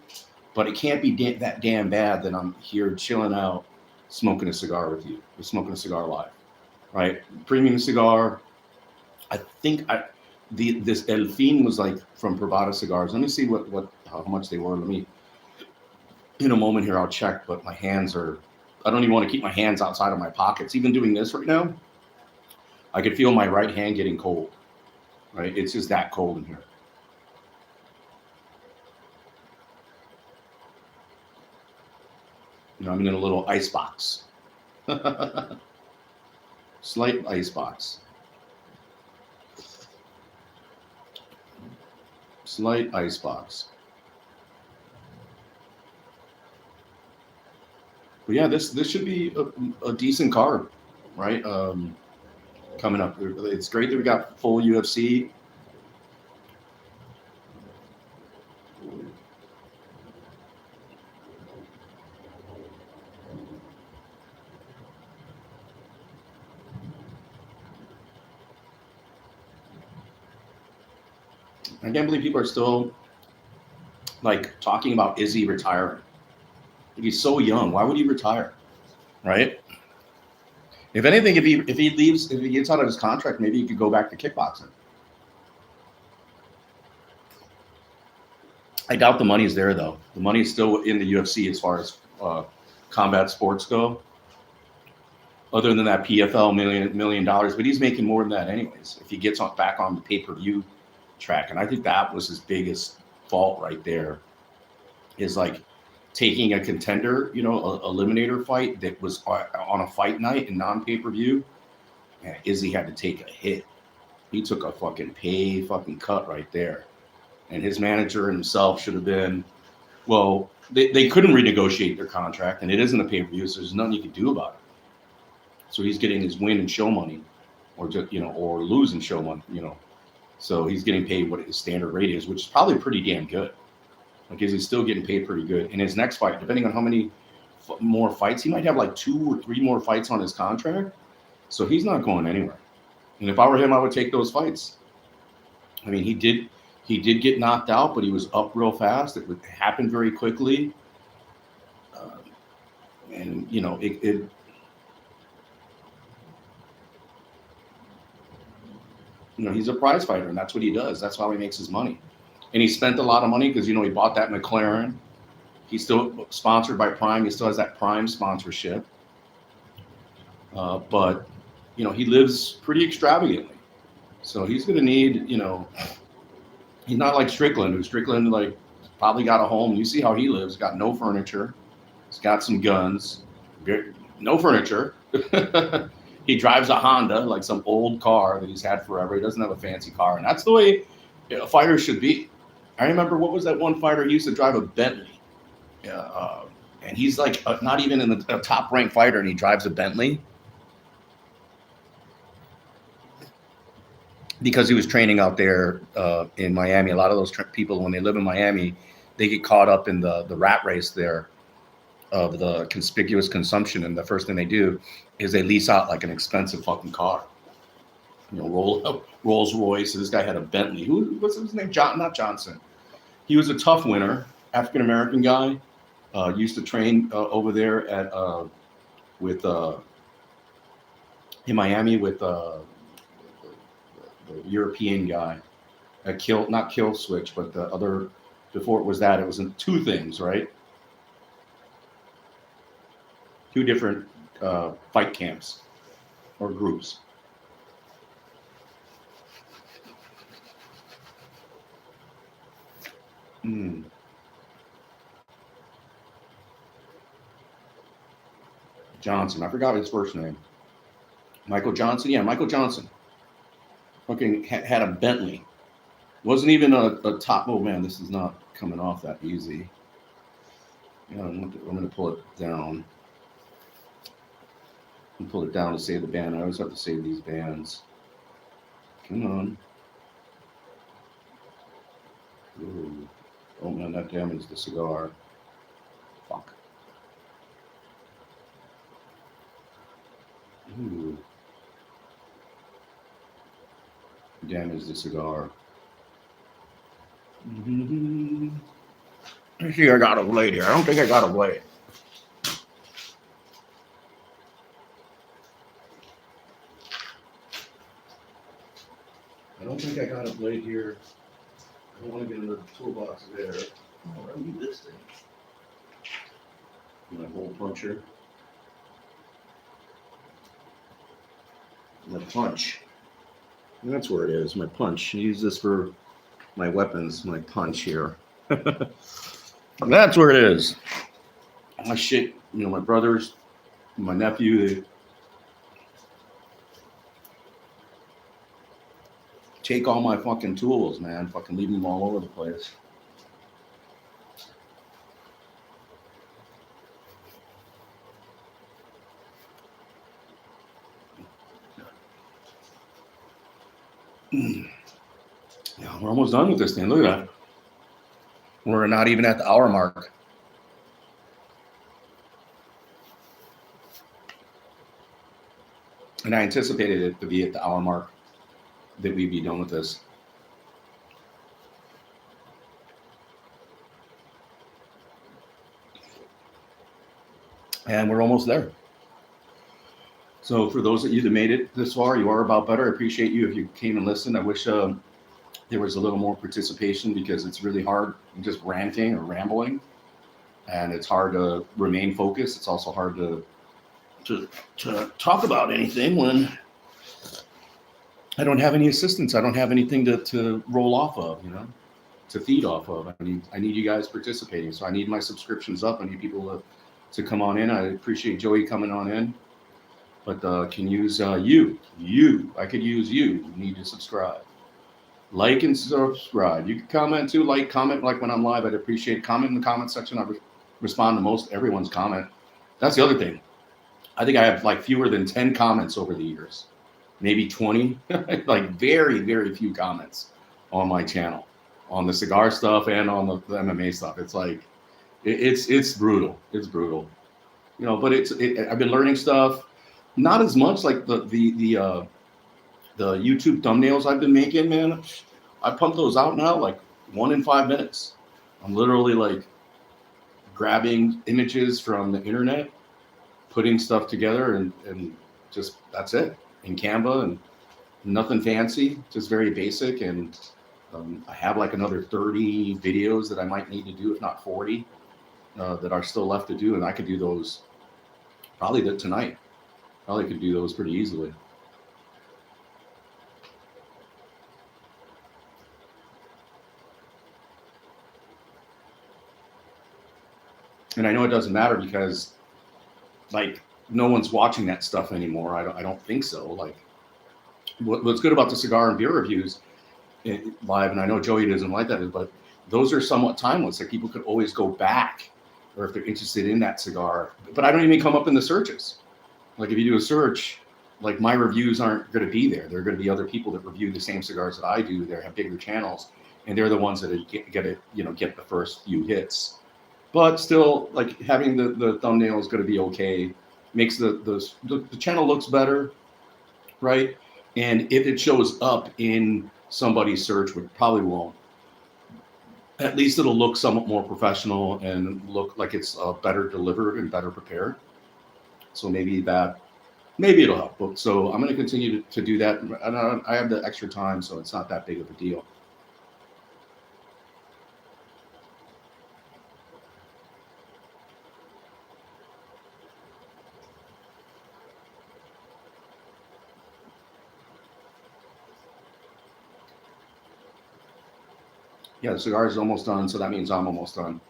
But it can't be that damn bad that I'm here chilling out, smoking a cigar with you. We're smoking a cigar live, right? Premium cigar. I think this El Fin was like from Privada Cigars. Let me see what how much they were. Let me in a moment here. I'll check. But my hands are. I don't even want to keep my hands outside of my pockets. Even doing this right now, I could feel my right hand getting cold. Right, it's just that cold in here. I'm in a little ice box, slight ice box, slight ice box. But yeah, this should be a decent card, right? Coming up, it's great that we got full UFC. I can't believe people are still like talking about Izzy retiring. He's so young. Why would he retire? Right? If anything, if he gets out of his contract, maybe he could go back to kickboxing. I doubt the money's there though. The money's still in the UFC as far as combat sports go. Other than that PFL million dollars, but he's making more than that anyways. If he gets back on the pay-per-view track, and I think that was his biggest fault right there, is like taking a contender, you know, a eliminator fight that was on a fight night and non-pay-per-view. Man, Izzy had to take a hit. He took a fucking cut right there. And his manager himself should have been, well, they couldn't renegotiate their contract, and it isn't a pay-per-view, so there's nothing you can do about it. So he's getting his win and show money, or just, you know, or lose and show money, you know. So he's getting paid what his standard rate is, which is probably pretty damn good. Like, is he still getting paid pretty good? In his next fight, depending on how many more fights, he might have like 2 or 3 more fights on his contract. So he's not going anywhere. And if I were him, I would take those fights. I mean, he did get knocked out, but he was up real fast. It would happen very quickly. And, you know, you know, he's a prize fighter, and that's what he does. That's how he makes his money. And he spent a lot of money because, you know, he bought that McLaren. He's still sponsored by Prime. He still has that Prime sponsorship. But, you know, he lives pretty extravagantly. So he's going to need, you know, he's not like Strickland, who Strickland, like, probably got a home. You see how he lives. Got no furniture. He's got some guns. No furniture. He drives a Honda, like some old car that he's had forever. He doesn't have a fancy car. And that's the way a fighter should be. I remember, what was that one fighter? He used to drive a Bentley. And he's like not even in a top-ranked fighter, and he drives a Bentley. Because he was training out there in Miami. A lot of those people, when they live in Miami, they get caught up in the rat race there of the conspicuous consumption. And the first thing they do is they lease out like an expensive fucking car. You know, Rolls Royce. So this guy had a Bentley. What's his name? Not Johnson. He was a tough winner, African-American guy. Used to train over there at in Miami with the European guy. Not Kill Switch, but the other, before it was that, it was in 2 things, right? 2 different fight camps or groups. Johnson. I forgot his first name. Michael Johnson? Yeah, Michael Johnson. Fucking had a Bentley. Wasn't even a top. Oh, man, this is not coming off that easy. Yeah, I'm going to pull it down. And pull it down to save the band. I always have to save these bands. Come on. Ooh. Oh, man, that damaged the cigar. Fuck. Ooh. Damaged the cigar. Let's see, I got a blade here. I don't think I got a blade. I don't think I got a blade here. I don't want to get into the toolbox there. Oh, I need this thing. My hole puncher. My punch. And that's where it is, my punch. I use this for my weapons, my punch here. That's where it is. My shit, you know, my brothers, my nephew, they take all my fucking tools, man. Fucking leave them all over the place. Yeah, we're almost done with this thing. Look at that. We're not even at the hour mark. And I anticipated it to be at the hour mark that we'd be done with this. And we're almost there. So for those of you that made it this far, you are about better. I appreciate you if you came and listened. I wish there was a little more participation, because it's really hard just ranting or rambling, and it's hard to remain focused. It's also hard to talk about anything when I don't have any assistance. I don't have anything to roll off of, to feed off of. I need you guys participating. So I need my subscriptions up. I need people to come on in. I appreciate Joey coming on in, but can use you. I could use you. You need to subscribe, like and subscribe. You can comment too. Comment like when I'm live. I'd appreciate comment in the comment section. I respond to most everyone's comment. That's the other thing. I think I have like fewer than 10 comments over the years, maybe 20, like very, very few comments on my channel, on the cigar stuff and on the MMA stuff. It's like, it's brutal. It's brutal, but I've been learning stuff, not as much like the YouTube thumbnails I've been making, man. I pump those out now, like 1 in 5 minutes. I'm literally like grabbing images from the internet, putting stuff together, and just, that's it, in Canva, and nothing fancy, just very basic. And I have like another 30 videos that I might need to do, if not 40, that are still left to do, and I could do those probably tonight. Probably could do those pretty easily. And I know it doesn't matter, because like no one's watching that stuff anymore. I don't think so. Like what's good about the cigar and beer reviews live, and I know Joey doesn't like that, but those are somewhat timeless. Like people could always go back, or if they're interested in that cigar. But I don't even come up in the searches. Like if you do a search, like my reviews aren't going to be there. There are going to be other people that review the same cigars that I do. They have bigger channels, and they're the ones that get the first few hits. But still, like having the thumbnail is going to be okay. Makes the channel looks better, right? And if it shows up in somebody's search, which probably won't, at least it'll look somewhat more professional and look like it's better delivered and better prepared. So maybe it'll help. So I'm going to continue to do that. And I have the extra time, so it's not that big of a deal. Yeah, the cigar is almost done, so that means I'm almost done.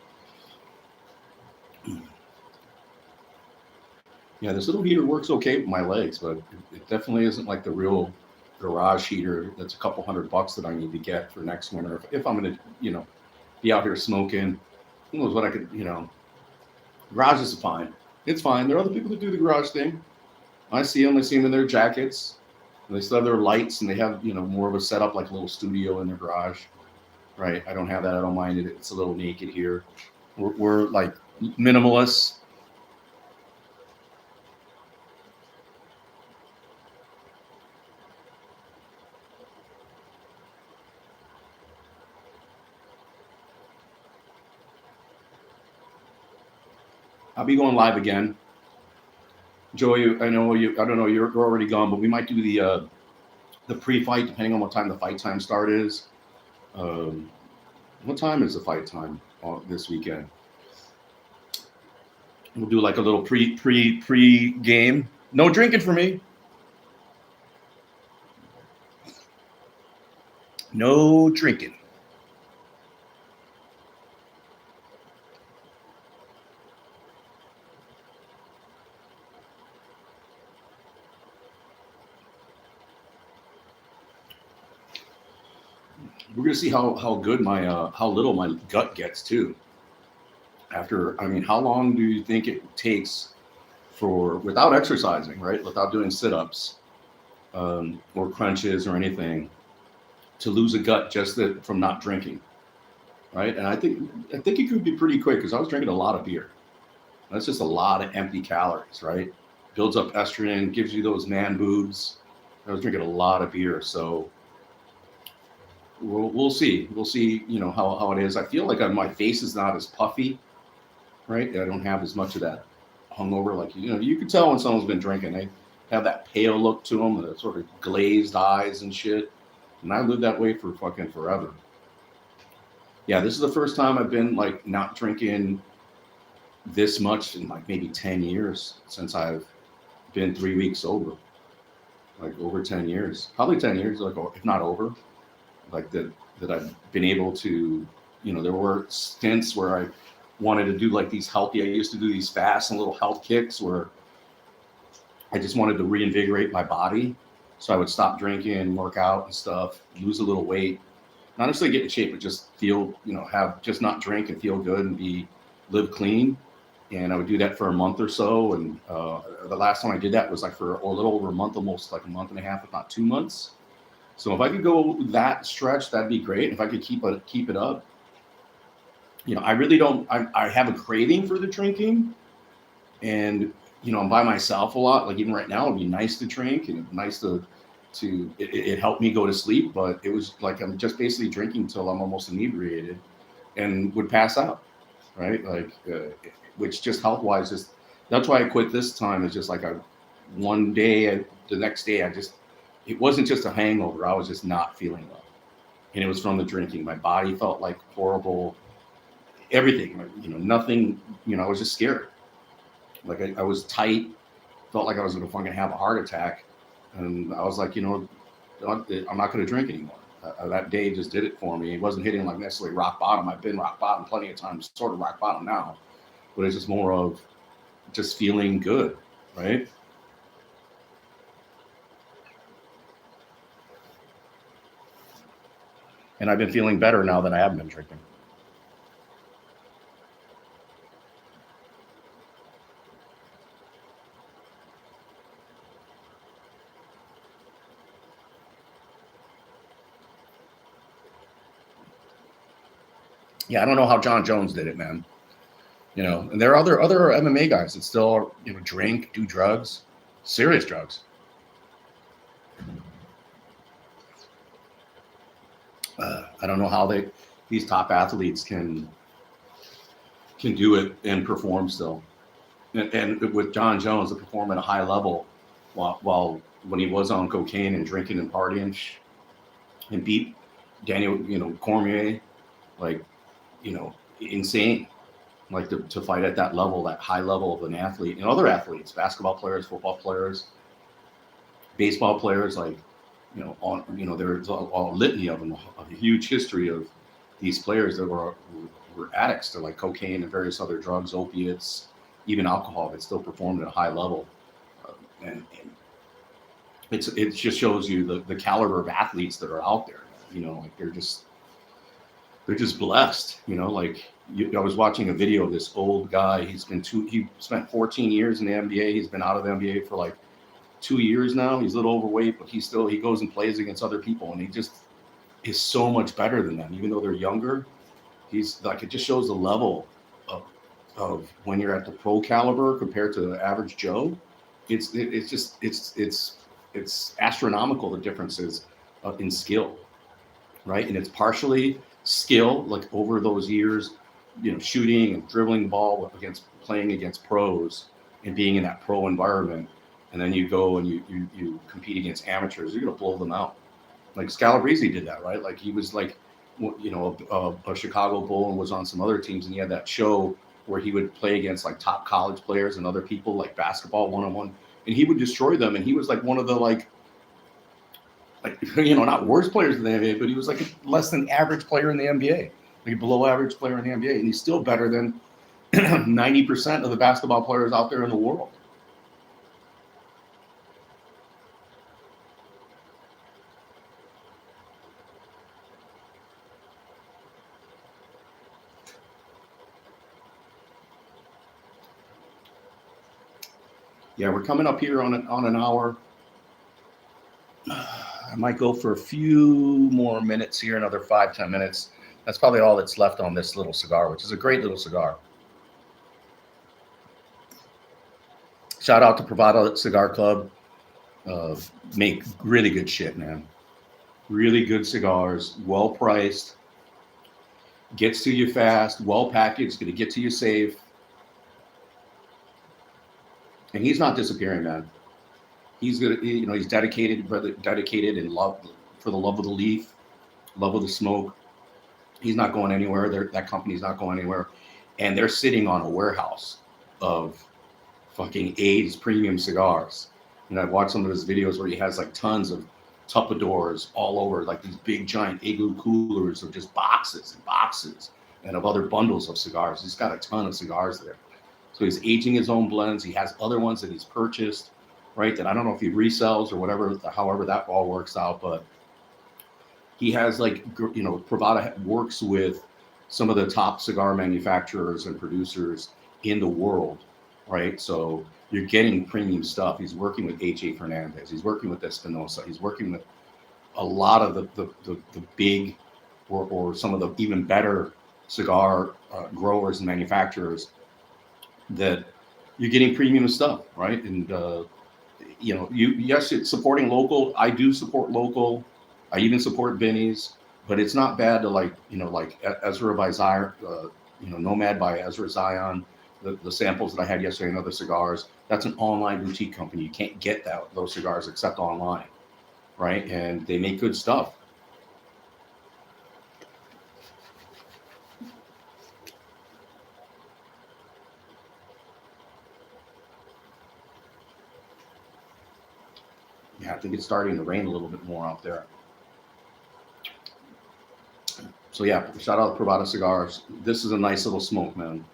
Yeah, this little heater works okay with my legs, but it definitely isn't like the real garage heater that's a couple $100 that I need to get for next winter. If I'm going to, be out here smoking, who knows what I could, garage is fine. It's fine. There are other people that do the garage thing. I see them in their jackets. And they still have their lights, and they have, more of a setup, like a little studio in their garage. Right? I don't have that. I don't mind it. It's a little naked here. We're like minimalists. I'll be going live again. Joey, I don't know you're already gone, but we might do the pre-fight, depending on what time the fight time start is. What time is the fight time this weekend? We'll do like a little pre game. No drinking for me. No drinking. We're gonna see how good how little my gut gets too. After, how long do you think it takes without exercising, right? Without doing sit-ups or crunches or anything, to lose a gut just from not drinking, right? And I think it could be pretty quick, because I was drinking a lot of beer. That's just a lot of empty calories, right? Builds up estrogen, gives you those man boobs. I was drinking a lot of beer, so we'll see. We'll see, how it is. I feel like my face is not as puffy, right? I don't have as much of that hungover. Like, you can tell when someone's been drinking. They have that pale look to them, the sort of glazed eyes and shit. And I lived that way for fucking forever. Yeah, this is the first time I've been like not drinking this much in like maybe 10 years since I've been 3 weeks sober. Like over 10 years, probably 10 years, like if not over, like that I've been able to, there were stints where I wanted to do like these healthy, I used to do these fast and little health kicks where I just wanted to reinvigorate my body. So I would stop drinking, work out and stuff, lose a little weight, not necessarily get in shape, but just feel, have just not drink and feel good and live clean. And I would do that for a month or so. And the last time I did that was like for a little over a month, almost like a month and a half, if not 2 months. So if I could go that stretch, that'd be great. If I could keep it up, I really don't. I have a craving for the drinking, and I'm by myself a lot. Like even right now, it'd be nice to drink and nice it helped me go to sleep. But it was like I'm just basically drinking till I'm almost inebriated, and would pass out, right? Like, which just health wise, just that's why I quit this time. It's just like one day, the next day, it wasn't just a hangover. I was just not feeling well, and it was from the drinking. My body felt like horrible. Everything, nothing. I was just scared. Like I was tight. Felt like I was going to fucking have a heart attack, and I was like, I'm not going to drink anymore. That day just did it for me. It wasn't hitting like necessarily rock bottom. I've been rock bottom plenty of times, sort of rock bottom now, but it's just more of just feeling good, right? And I've been feeling better now that I haven't been drinking. Yeah, I don't know how John Jones did it, man. And there are other MMA guys that still drink, do drugs, serious drugs. I don't know how these top athletes can do it and perform still. And with John Jones, to perform at a high level while when he was on cocaine and drinking and partying and beat Daniel, Cormier, like, insane. Like to fight at that level, that high level of an athlete, and other athletes, basketball players, football players, baseball players, like, there's a litany of them, a huge history of these players that were addicts to like cocaine and various other drugs, opiates, even alcohol, that still performed at a high level. And it just shows you the caliber of athletes that are out there. Like they're just blessed. I was watching a video of this old guy. He spent 14 years in the NBA. He's been out of the NBA for like 2 years now. He's a little overweight, but he goes and plays against other people, and he just is so much better than them, even though they're younger. He's like, it just shows the level of when you're at the pro caliber compared to the average Joe. It's astronomical, the differences in skill, right? And it's partially skill, like over those years, shooting and dribbling the ball playing against pros and being in that pro environment. And then you go and you compete against amateurs, you're going to blow them out. Like Scalabrese did that, right? Like he was like, a Chicago Bull and was on some other teams, and he had that show where he would play against like top college players and other people, like basketball one-on-one, and he would destroy them. And he was like one of the like not worst players in the NBA, but he was like a less than average player in the NBA, like a below average player in the NBA, and he's still better than 90% of the basketball players out there in the world. Yeah, we're coming up here on an hour. I might go for a few more minutes here, another 5-10 minutes. That's probably all that's left on this little cigar, which is a great little cigar. Shout out to Privada Cigar Club. Make really good shit, man. Really good cigars, well priced, gets to you fast, well packaged, going to get to you safe. And he's not disappearing, man. He's good. He's dedicated and for the love of the leaf, love of the smoke. He's not going anywhere. That company's not going anywhere. And they're sitting on a warehouse of fucking AIDS premium cigars. And I've watched some of his videos where he has like tons of Tupperdoors all over, like these big giant igloo coolers of just boxes and boxes and of other bundles of cigars. He's got a ton of cigars there. So he's aging his own blends. He has other ones that he's purchased, right? That I don't know if he resells or whatever, however that all works out, but he has like, you know, Privada works with some of the top cigar manufacturers and producers in the world, right? So you're getting premium stuff. He's working with H.A. Fernandez. He's working with Espinosa. He's working with a lot of the big or some of the even better cigar growers and manufacturers that you're getting premium stuff, right? And, you know, yes, it's supporting local. I do support local. I even support Benny's, but it's not bad to like, you know, like Ezra by Zion, you know, Nomad by Ezra Zion, the samples that I had yesterday and other cigars. That's an online boutique company. You can't get those cigars except online, right? And they make good stuff. Yeah, I think it's starting to rain a little bit more out there. So yeah, shout out to Privada Cigars. This is a nice little smoke, man.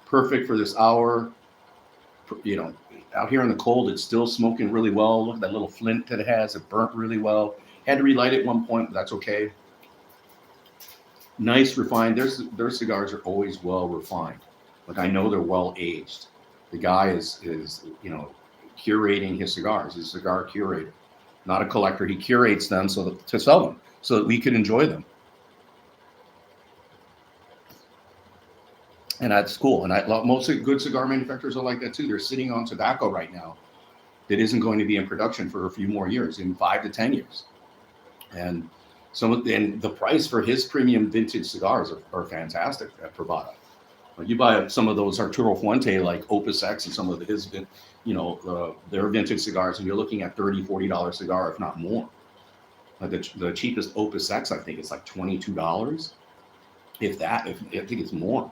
Perfect for this hour. You know, out here in the cold, it's still smoking really well. Look at that little flint that it has. It burnt really well. Had to relight it at one point, but that's okay. Nice, refined. Their cigars are always well refined. Like I know they're well aged. The guy is you know, curating his cigars. He's a cigar curator, not a collector. He curates them to sell them so that we can enjoy them. And that's cool. And most good cigar manufacturers are like that too. They're sitting on tobacco right now that isn't going to be in production for a few more years, in 5 to 10 years. And the price for his premium vintage cigars are fantastic at Privada. You buy some of those Arturo Fuente, like Opus X, and some of his, you know, their vintage cigars, and you're looking at $30-$40 cigar, if not more. The cheapest Opus X, I think, is like $22, if that. If I think it's more.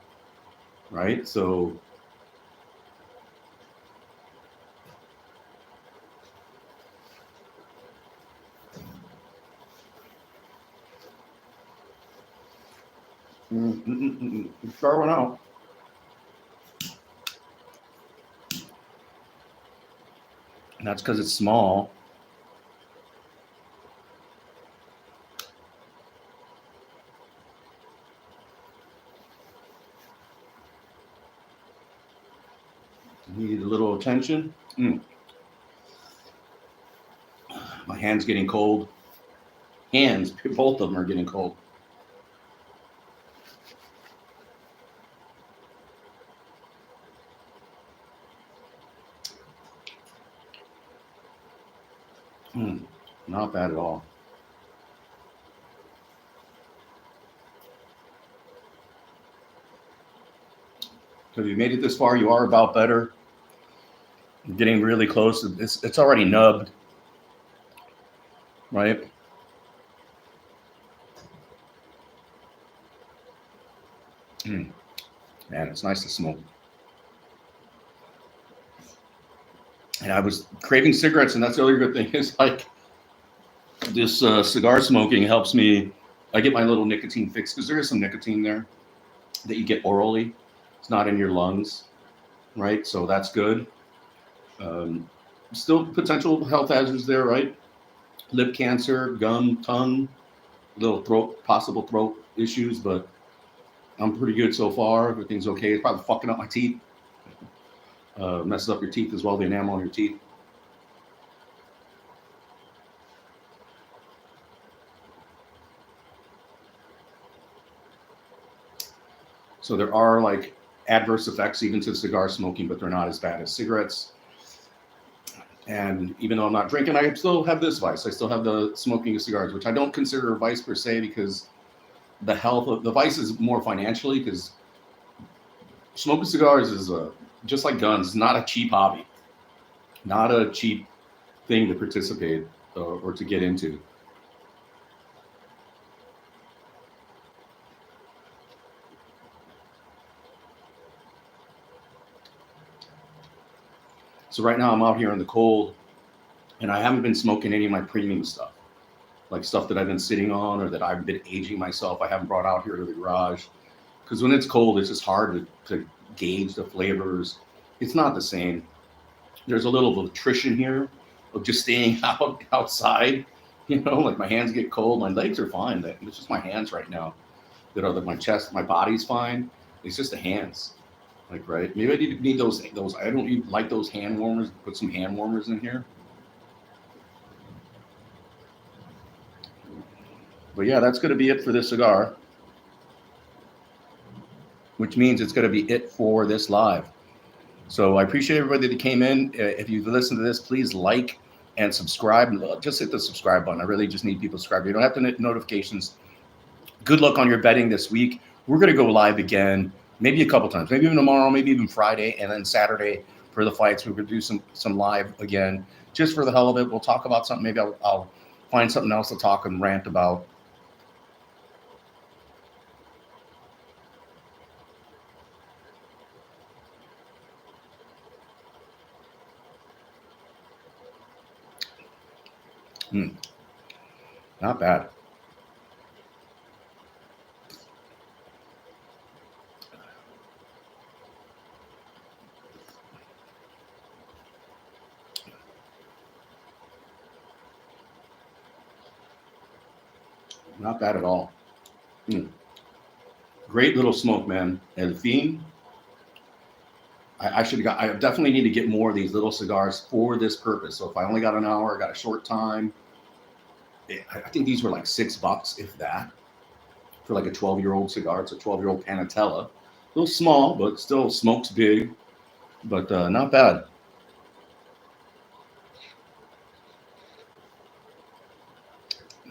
Right, so start one out. And that's because it's small. Need a little attention. My hand's getting cold. Hands, both of them are getting cold. Not bad at all. So if you made it this far, you are about better. You're getting really close. It's already nubbed, right? Man, it's nice to smoke. And I was craving cigarettes, and that's the other good thing is like this cigar smoking helps me. I get my little nicotine fix because there is some nicotine there that you get orally. It's not in your lungs, right? So that's good. Still potential health hazards there, right? Lip cancer, gum, tongue, little possible throat issues, but I'm pretty good so far. Everything's okay. It's probably fucking up my teeth. Messes up your teeth as well, the enamel on your teeth. So there are like adverse effects even to cigar smoking, but they're not as bad as cigarettes. And even though I'm not drinking, I still have this vice. I still have the smoking of cigars, which I don't consider a vice per se, because the health of the vice is more financially, because smoking cigars is just like guns, not a cheap hobby, not a cheap thing to participate or to get into. So right now I'm out here in the cold, and I haven't been smoking any of my premium stuff, like stuff that I've been sitting on or that I've been aging myself. I haven't brought out here to the garage because when it's cold, it's just hard to gauge the flavors. It's not the same. There's a little attrition here of just staying outside. You know, like my hands get cold, my legs are fine. It's just my hands right now that are my chest, my body's fine. It's just the hands. Like, right? Maybe I need those. I don't even like those hand warmers. Put some hand warmers in here. But yeah, that's going to be it for this cigar, which means it's going to be it for this live. So I appreciate everybody that came in. If you've listened to this, please like and subscribe. Just hit the subscribe button. I really just need people to subscribe. You don't have to hit notifications. Good luck on your betting this week. We're going to go live again, maybe a couple times, maybe even tomorrow, maybe even Friday, and then Saturday for the fights. We're going to do some live again, just for the hell of it. We'll talk about something. Maybe I'll find something else to talk and rant about. Not bad. Not bad at all. Great little smoke, man. And Fiend, I should have got. I definitely need to get more of these little cigars for this purpose. So if I only got an hour, I got a short time. I think these were like $6, if that, for like a 12-year-old cigar. It's a 12-year-old Panatella. A little small, but still smokes big. But not bad.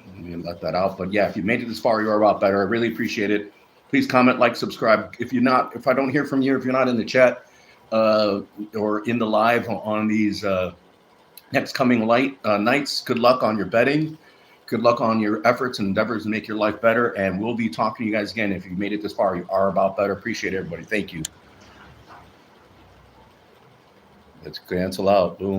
Let me let that out. But yeah, if you made it this far, you are a lot better. I really appreciate it. Please comment, like, subscribe. If I don't hear from you, if you're not in the chat or in the live on these next coming nights, good luck on your betting. Good luck on your efforts and endeavors to make your life better. And we'll be talking to you guys again. If you made it this far, you are about better. Appreciate everybody. Thank you. Let's cancel out. Boom.